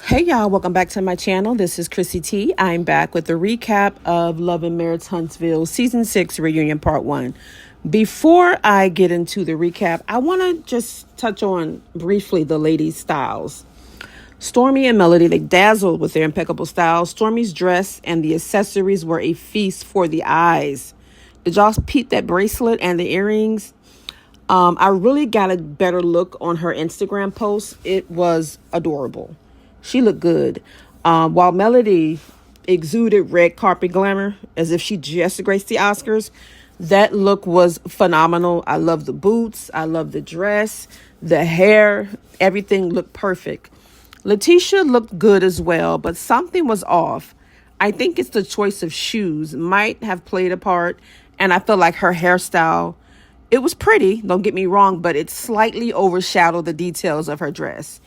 Hey y'all, welcome back to my channel. This is Chrissy T. I'm back with a recap of Love and Marriage Huntsville Season 6 Reunion Part 1. Before I get into the recap, I want to just touch on briefly the ladies' styles. Stormi and Melody, they dazzled with their impeccable styles. Stormi's dress and the accessories were a feast for the eyes. Did y'all peep that bracelet and the earrings? I really got a better look on her Instagram post. It was adorable. She looked good. While Melody exuded red carpet glamour as if she just graced the Oscars, that look was phenomenal. I love the boots. I love the dress, the hair. Everything looked perfect. Latisha looked good as well, but something was off. I think it's the choice of shoes might have played a part, and I feel like her hairstyle, it was pretty, don't get me wrong, but it slightly overshadowed the details of her dress.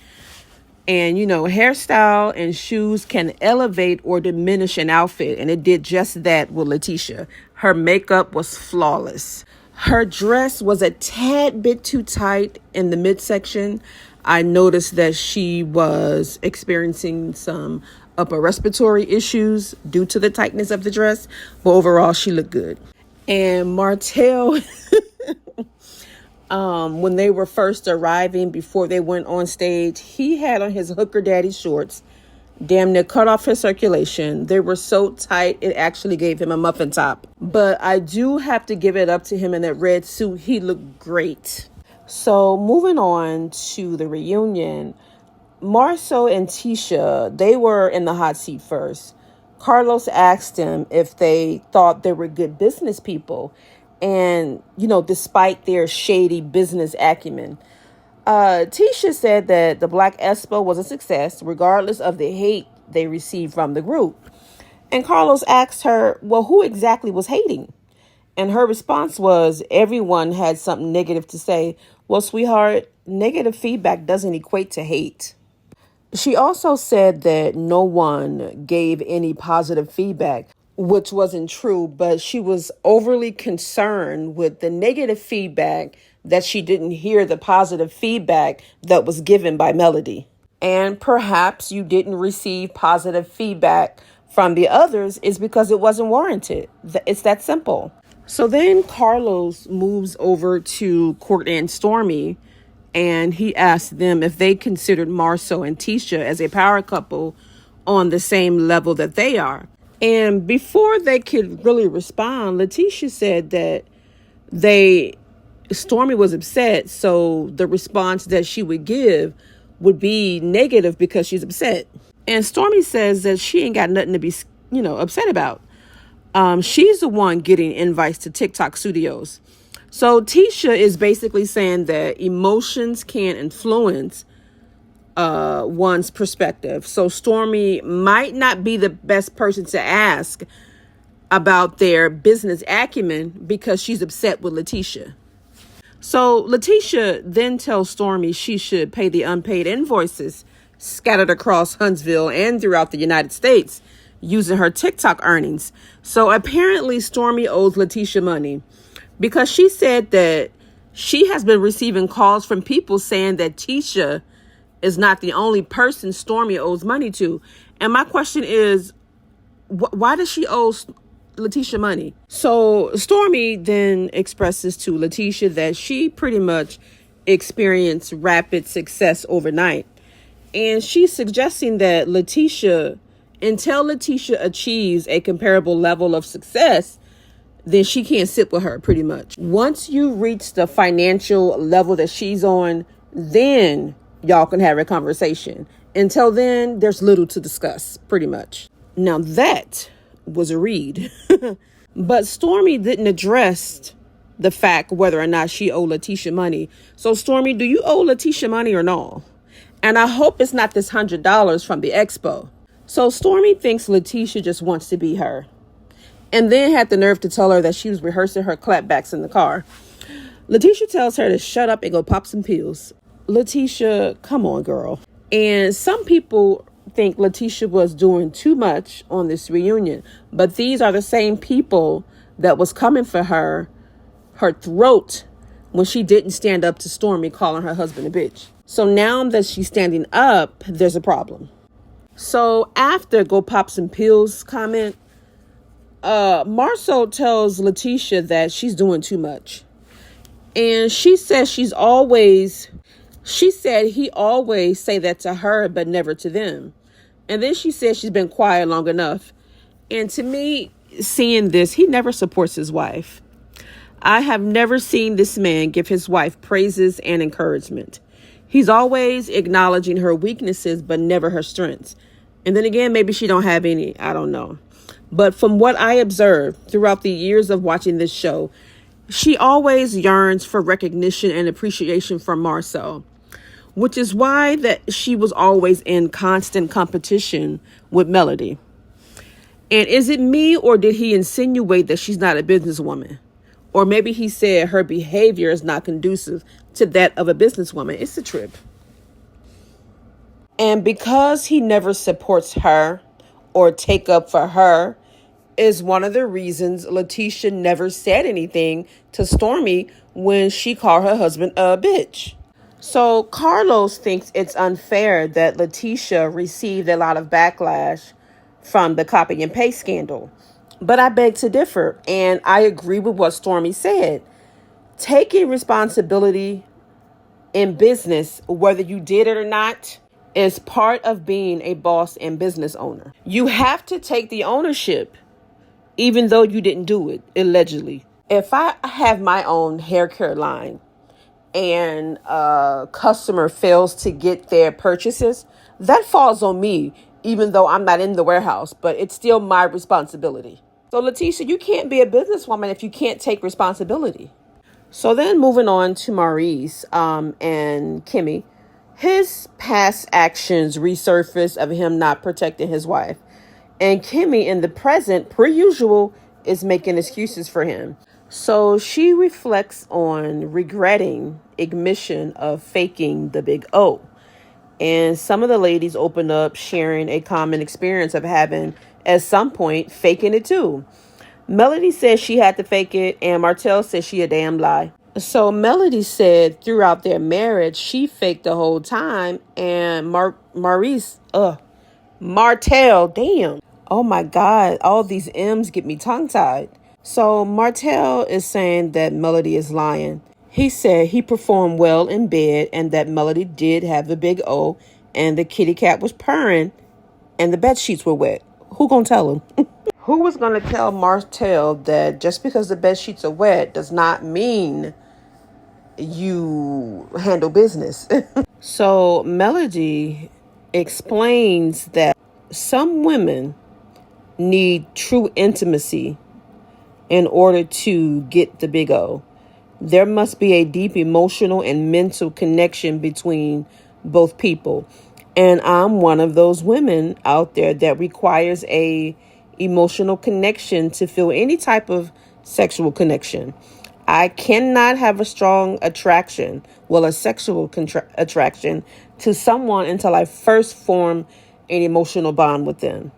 And, you know, hairstyle and shoes can elevate or diminish an outfit. And it did just that with Latisha. Her makeup was flawless. Her dress was a tad bit too tight in the midsection. I noticed that she was experiencing some upper respiratory issues due to the tightness of the dress. But overall, she looked good. And Martell... when they were first arriving, before they went on stage, he had on his hooker daddy shorts, damn near cut off his circulation. They were so tight, it actually gave him a muffin top. But I do have to give it up to him in that red suit. He looked great. So moving on to the reunion, Marceau and Tisha, they were in the hot seat first. Carlos asked them if they thought they were good business people. And, you know, despite their shady business acumen, Tisha said that the Black Expo was a success, regardless of the hate they received from the group. And Carlos asked her, well, who exactly was hating? And her response was, everyone had something negative to say. Well, sweetheart, negative feedback doesn't equate to hate. She also said that no one gave any positive feedback, which wasn't true, but she was overly concerned with the negative feedback that she didn't hear the positive feedback that was given by Melody. And perhaps you didn't receive positive feedback from the others is because it wasn't warranted. It's that simple. So then Carlos moves over to Courtney and Stormi, and he asked them if they considered Marceau and Tisha as a power couple on the same level that they are. And before they could really respond, Latisha said that Stormi was upset, so the response that she would give would be negative because she's upset. And Stormi says that she ain't got nothing to be, upset about. She's the one getting invites to TikTok studios. So Tisha is basically saying that emotions can influence one's perspective. So Stormi might not be the best person to ask about their business acumen because she's upset with Latisha. So Latisha then tells Stormi she should pay the unpaid invoices scattered across Huntsville and throughout the United States using her TikTok earnings. So apparently Stormi owes Latisha money because she said that she has been receiving calls from people saying that Tisha is not the only person Stormi owes money to. And my question is, why does she owe Latisha money? So Stormi then expresses to Latisha that she pretty much experienced rapid success overnight. And she's suggesting that until Latisha achieves a comparable level of success, then she can't sit with her pretty much. Once you reach the financial level that she's on, then y'all can have a conversation. Until then, there's little to discuss, pretty much. Now that was a read. But Stormi didn't address the fact whether or not she owed Latisha money. So Stormi, do you owe Latisha money or no? And I hope it's not this $100 from the expo. So Stormi thinks Latisha just wants to be her. And then had the nerve to tell her that she was rehearsing her clapbacks in the car. Latisha tells her to shut up and go pop some pills. Latisha, come on, girl. And some people think Latisha was doing too much on this reunion, but these are the same people that was coming for her throat when she didn't stand up to Stormi calling her husband a bitch. So now that she's standing up, there's a problem. So after Go Pop Some Pills comment, Marceau tells Latisha that she's doing too much. And she says he always say that to her, but never to them. And then she says she's been quiet long enough. And to me, seeing this, he never supports his wife. I have never seen this man give his wife praises and encouragement. He's always acknowledging her weaknesses, but never her strengths. And then again, maybe she don't have any. I don't know. But from what I observed throughout the years of watching this show, she always yearns for recognition and appreciation from Marceau, which is why that she was always in constant competition with Melody. And is it me, or did he insinuate that she's not a businesswoman? Or maybe he said her behavior is not conducive to that of a businesswoman. It's a trip. And because he never supports her or take up for her is one of the reasons Latisha never said anything to Stormi when she called her husband a bitch. So Carlos thinks it's unfair that Latisha received a lot of backlash from the copy and paste scandal. But I beg to differ, and I agree with what Stormi said. Taking responsibility in business, whether you did it or not, is part of being a boss and business owner. You have to take the ownership, even though you didn't do it, allegedly. If I have my own hair care line and a customer fails to get their purchases, that falls on me, even though I'm not in the warehouse, but it's still my responsibility. So Latisha, you can't be a businesswoman if you can't take responsibility. So then moving on to Maurice and Kimmi, his past actions resurface of him not protecting his wife. And Kimmi in the present, per usual, is making excuses for him. So she reflects on regretting admission of faking the big O. And some of the ladies open up sharing a common experience of having, at some point, faking it too. Melody says she had to fake it, and Martell says she a damn lie. So Melody said throughout their marriage, she faked the whole time, and Martell, damn. Oh my God, all these M's get me tongue-tied. So Martell is saying that Melody is lying. He said he performed well in bed and that Melody did have the big O and the kitty cat was purring and the bed sheets were wet. Who gonna tell him? Who was gonna tell Martell that just because the bed sheets are wet does not mean you handle business? So Melody explains that some women need true intimacy in order to get the big O. There must be a deep emotional and mental connection between both people. And I'm one of those women out there that requires a emotional connection to feel any type of sexual connection. I cannot have a strong attraction, a sexual attraction to someone until I first form an emotional bond with them.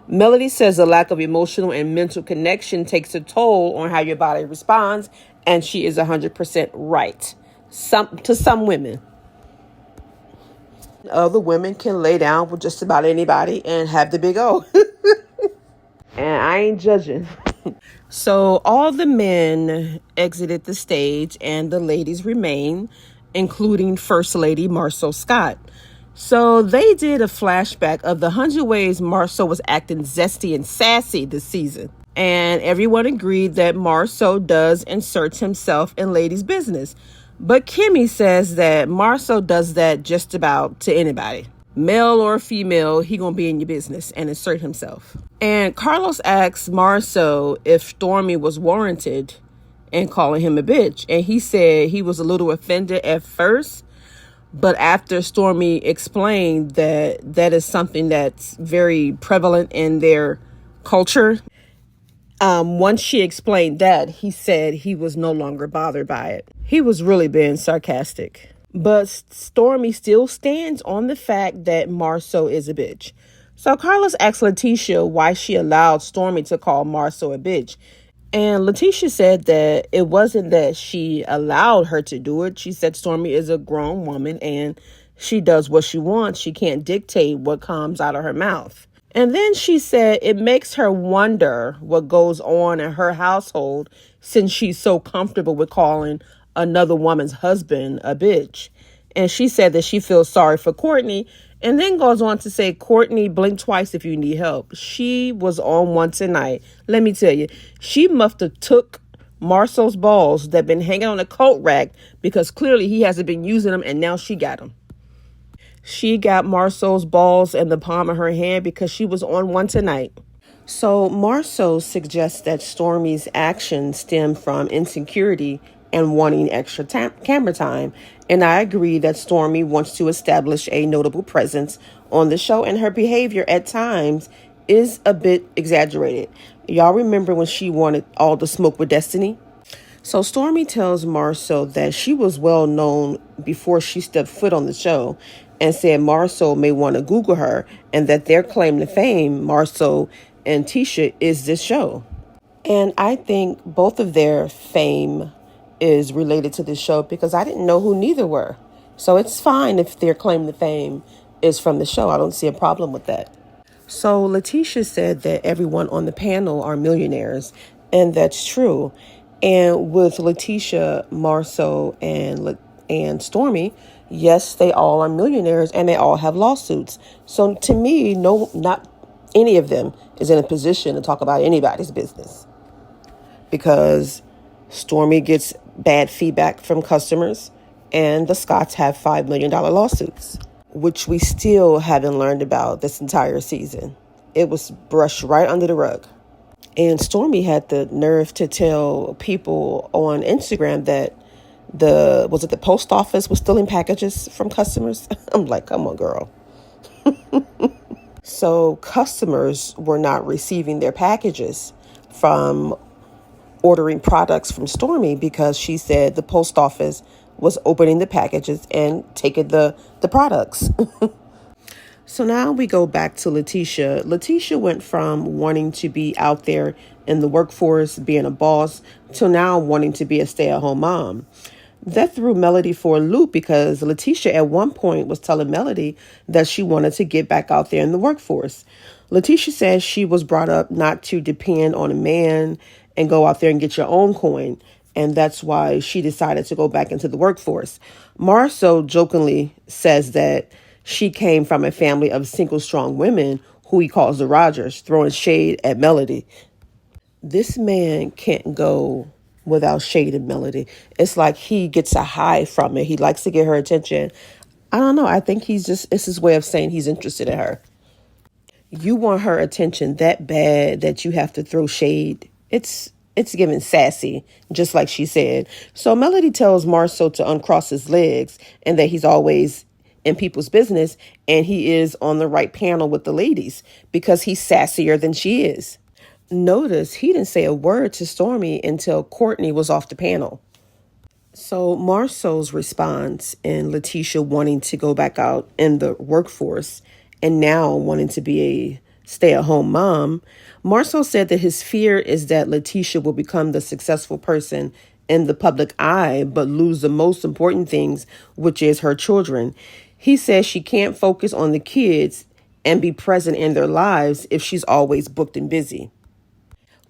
Melody says the lack of emotional and mental connection takes a toll on how your body responds, and she is 100% right. To some women. Other women can lay down with just about anybody and have the big O. And I ain't judging. So all the men exited the stage and the ladies remained, including First Lady Marceau Scott. So they did a flashback of the 100 ways Marceau was acting zesty and sassy this season. And everyone agreed that Marceau does insert himself in ladies' business. But Kimmi says that Marceau does that just about to anybody. Male or female, he gonna be in your business and insert himself. And Carlos asks Marceau if Stormi was warranted in calling him a bitch. And he said he was a little offended at first, but after Stormi explained that that is something that's very prevalent in their culture, once she explained that, he said he was no longer bothered by it. He was really being sarcastic. But Stormi still stands on the fact that Marceau is a bitch. So Carlos asked Latisha why she allowed Stormi to call Marceau a bitch. And Latisha said that it wasn't that she allowed her to do it. She said Stormi is a grown woman and She does what she wants. She can't dictate what comes out of her mouth. And then she said it makes her wonder what goes on in her household since she's so comfortable with calling another woman's husband a bitch. And she said that she feels sorry for Courtney, and then goes on to say, Courtney, blink twice if you need help. She was on one tonight. Let me tell you, she must have took Marceau's balls that been hanging on a coat rack because clearly he hasn't been using them, and now she got them. She got Marceau's balls in the palm of her hand because she was on one tonight. So Marceau suggests that Stormi's actions stem from insecurity and wanting extra camera time. And I agree that Stormi wants to establish a notable presence on the show, and her behavior at times is a bit exaggerated. Y'all remember when she wanted all the smoke with Destiny? So Stormi tells Marceau that she was well known before she stepped foot on the show, and said Marceau may want to Google her, and that their claim to fame, Marceau and Tisha, is this show. And I think both of their fame is related to this show because I didn't know who neither were. So it's fine if their claim to fame is from the show. I don't see a problem with that. So Latisha said that everyone on the panel are millionaires, and that's true. And with Latisha, Marceau, and Stormi, yes, they all are millionaires and they all have lawsuits. So to me, no, not any of them is in a position to talk about anybody's business, because Stormi gets bad feedback from customers and the Scotts have $5 million lawsuits, which we still haven't learned about this entire season. It was brushed right under the rug. And Stormi had the nerve to tell people on Instagram that the post office was stealing packages from customers. I'm like, come on, girl. So customers were not receiving their packages from ordering products from Stormi because she said the post office was opening the packages and taking the products. So now we go back to Latisha. Latisha went from wanting to be out there in the workforce, being a boss, to now wanting to be a stay-at-home mom. That threw Melody for a loop because Latisha at one point was telling Melody that she wanted to get back out there in the workforce. Latisha says she was brought up not to depend on a man and go out there and get your own coin, and that's why she decided to go back into the workforce. Marceau jokingly says that she came from a family of single strong women who he calls the Rogers, throwing shade at Melody. This man can't go without shade at Melody. It's like he gets a high from it. He likes to get her attention. I don't know. I think it's his way of saying he's interested in her. You want her attention that bad that you have to throw shade. It's giving sassy, just like she said. So Melody tells Marceau to uncross his legs and that he's always in people's business, and he is on the right panel with the ladies because he's sassier than she is. Notice he didn't say a word to Stormi until Courtney was off the panel. So Marceau's response and Latisha wanting to go back out in the workforce and now wanting to be a stay-at-home mom, Marceau said that his fear is that Latisha will become the successful person in the public eye but lose the most important things, which is her children. He says she can't focus on the kids and be present in their lives if she's always booked and busy.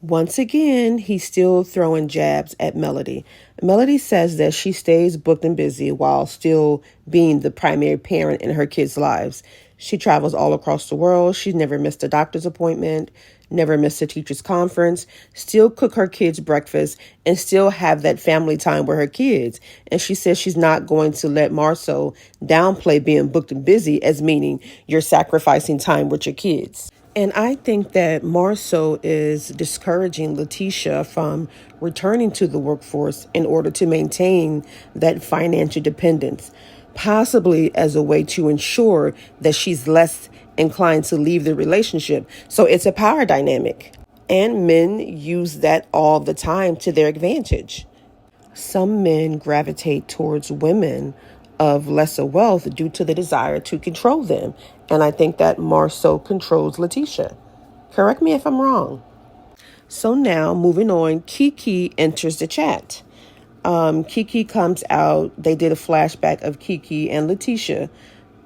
Once again, he's still throwing jabs at Melody. Melody says that she stays booked and busy while still being the primary parent in her kids' lives. She travels all across the world. She's never missed a doctor's appointment, never missed a teacher's conference, still cook her kids breakfast, and still have that family time with her kids. And she says she's not going to let Marceau downplay being booked and busy as meaning you're sacrificing time with your kids. And I think that Marceau is discouraging Latisha from returning to the workforce in order to maintain that financial dependence, possibly as a way to ensure that she's less inclined to leave the relationship. So it's a power dynamic. And men use that all the time to their advantage. Some men gravitate towards women of lesser wealth due to the desire to control them. And I think that Marceau controls Latisha. Correct me if I'm wrong. So now, moving on, Kiki enters the chat. Kiki comes out. They did a flashback of Kiki and Latisha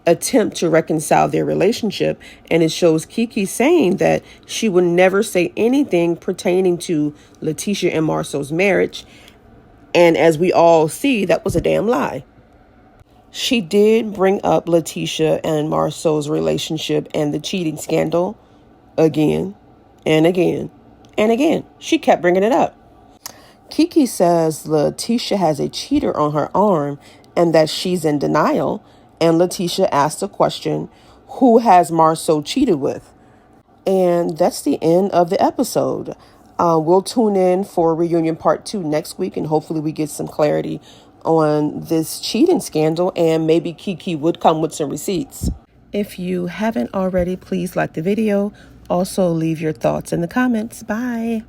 attempt to reconcile their relationship. And it shows Kiki saying that she would never say anything pertaining to Latisha and Marceau's marriage. And as we all see, that was a damn lie. She did bring up Latisha and Marceau's relationship and the cheating scandal again and again and again. She kept bringing it up. Kiki says Latisha has a cheater on her arm and that she's in denial. And Latisha asked the question, who has Marceau cheated with? And that's the end of the episode. We'll tune in for reunion part 2 next week, and hopefully we get some clarity on this cheating scandal, and maybe Kiki would come with some receipts. If you haven't already, please like the video. Also, leave your thoughts in the comments. Bye.